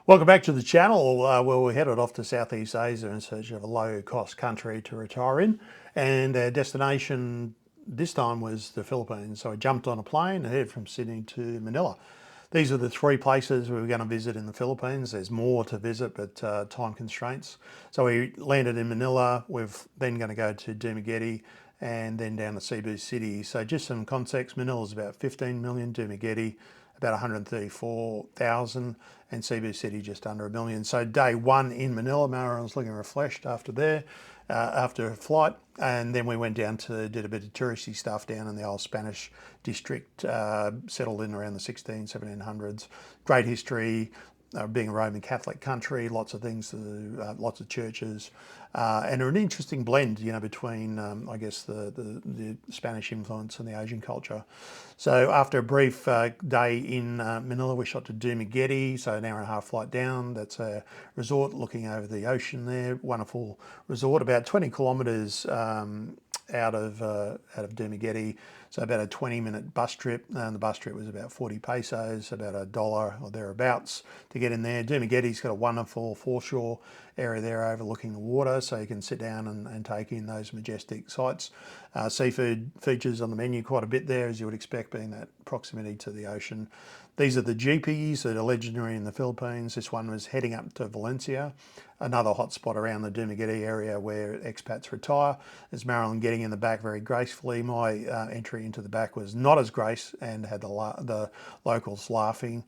Welcome back to the channel where we're headed off to Southeast Asia in search of a low-cost country to retire in, and our destination this time was the Philippines. So I jumped on a plane and headed from Sydney to Manila. These are the three places we were going to visit in the Philippines. There's more to visit, but time constraints. So we landed in Manila. We're then going to go to Dumaguete and then down to Cebu City. So just some context, Manila is about 15 million, Dumaguete about 134,000, and Cebu City just under a million. So day one in Manila, Mara was looking refreshed after a flight, and then we went down to did a bit of touristy stuff down in the old Spanish district, settled in around the 1700s. Great history. Being a Roman Catholic country, lots of things to do, lots of churches, and an interesting blend, between I guess the Spanish influence and the Asian culture. So after a brief day in Manila, we shot to Dumaguete, so an hour and a half flight down. That's a resort looking over the ocean there. Wonderful resort, about 20 kilometres out of Dumaguete, so about a 20-minute bus trip, and the bus trip was about 40 pesos, about $1 or thereabouts to get in there. Dumaguete's got a wonderful foreshore area there overlooking the water, so you can sit down and take in those majestic sights. Seafood features on the menu quite a bit there, as you would expect, being that proximity to the ocean. These are the GPs that are legendary in the Philippines. This one was heading up to Valencia, another hot spot around the Dumaguete area where expats retire. There's Marilyn getting in the back very gracefully. My entry into the back was not as grace and had the locals laughing.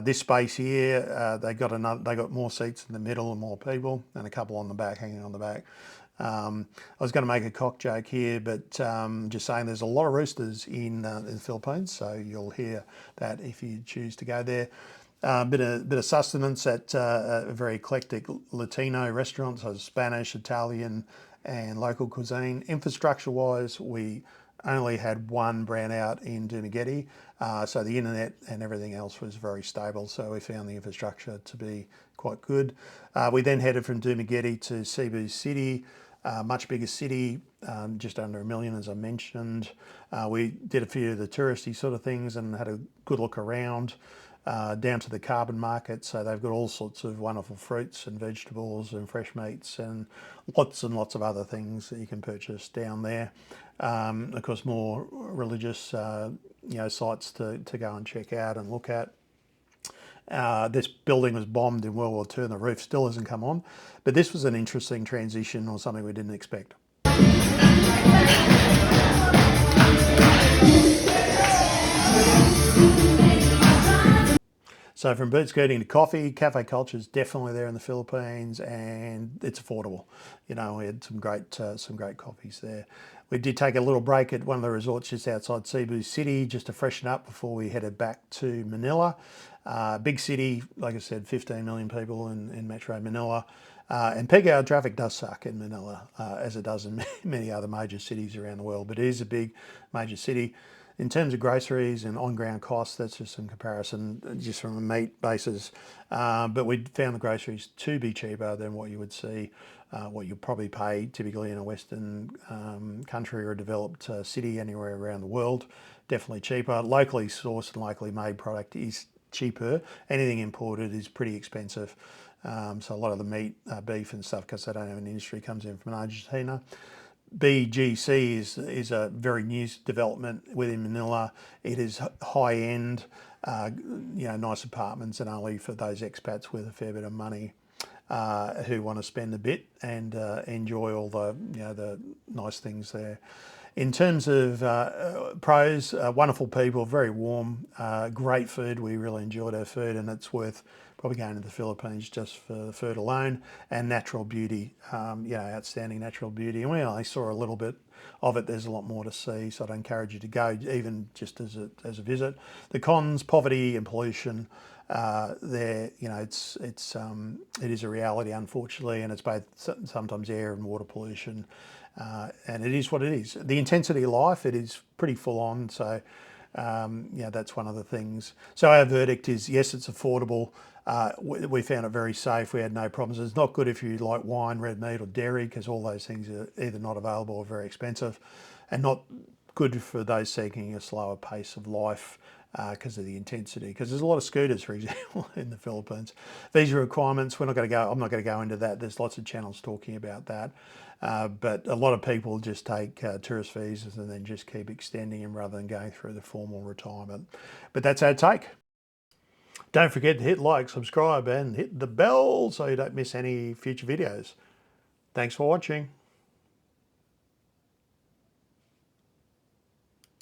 This space here, they got more seats in the middle and more people, and a couple on the back, hanging on the back. I was going to make a cock joke here, but just saying there's a lot of roosters in the Philippines, so you'll hear that if you choose to go there. Bit of sustenance at a very eclectic Latino restaurant, so Spanish, Italian, and local cuisine. Infrastructure-wise, we only had one brownout in Dumaguete, so the internet and everything else was very stable, so we found the infrastructure to be quite good. We then headed from Dumaguete to Cebu City, much bigger city, just under a million, as I mentioned. We did a few of the touristy sort of things and had a good look around. Down to the carbon market, so they've got all sorts of wonderful fruits and vegetables and fresh meats and lots of other things that you can purchase down there. Of course, more religious sites to go and check out and look at. This building was bombed in World War II and the roof still hasn't come on, but this was an interesting transition or something we didn't expect. So from boot scooting to coffee, cafe culture is definitely there in the Philippines, and it's affordable. We had some great coffees there. We did take a little break at one of the resorts just outside Cebu City just to freshen up before we headed back to Manila. Big city, like I said, 15 million people in Metro Manila. And peak hour traffic does suck in Manila, as it does in many other major cities around the world, but it is a big major city. In terms of groceries and on-ground costs, that's just some comparison, just from a meat basis. But we found the groceries to be cheaper than what you would see, what you probably pay typically in a Western country or a developed city anywhere around the world. Definitely cheaper. Locally sourced and locally made product is cheaper. Anything imported is pretty expensive. So a lot of the meat, beef and stuff, because they don't have an industry, comes in from Argentina. BGC is a very new development within Manila. It is high end, nice apartments, and only for those expats with a fair bit of money who want to spend a bit and enjoy all the nice things there. In terms of pros, wonderful people, very warm, great food. We really enjoyed our food, and it's worth probably going to the Philippines just for the food alone, and natural beauty, outstanding natural beauty. And we only saw a little bit of it. There's a lot more to see, so I'd encourage you to go, even just as a visit. The cons: poverty and pollution. It is a reality, unfortunately, and it's both sometimes air and water pollution. And it is what it is. The intensity of life, it is pretty full on. So, that's one of the things. So our verdict is, yes, it's affordable. We found it very safe. We had no problems. It's not good if you like wine, red meat or dairy, because all those things are either not available or very expensive, and not good for those seeking a slower pace of life because of the intensity. Because there's a lot of scooters, for example, in the Philippines. These are requirements. We're not going to go. I'm not going to go into that. There's lots of channels talking about that. But a lot of people just take tourist visas and then just keep extending them rather than going through the formal retirement. But that's our take. Don't forget to hit like, subscribe, and hit the bell so you don't miss any future videos. Thanks for watching.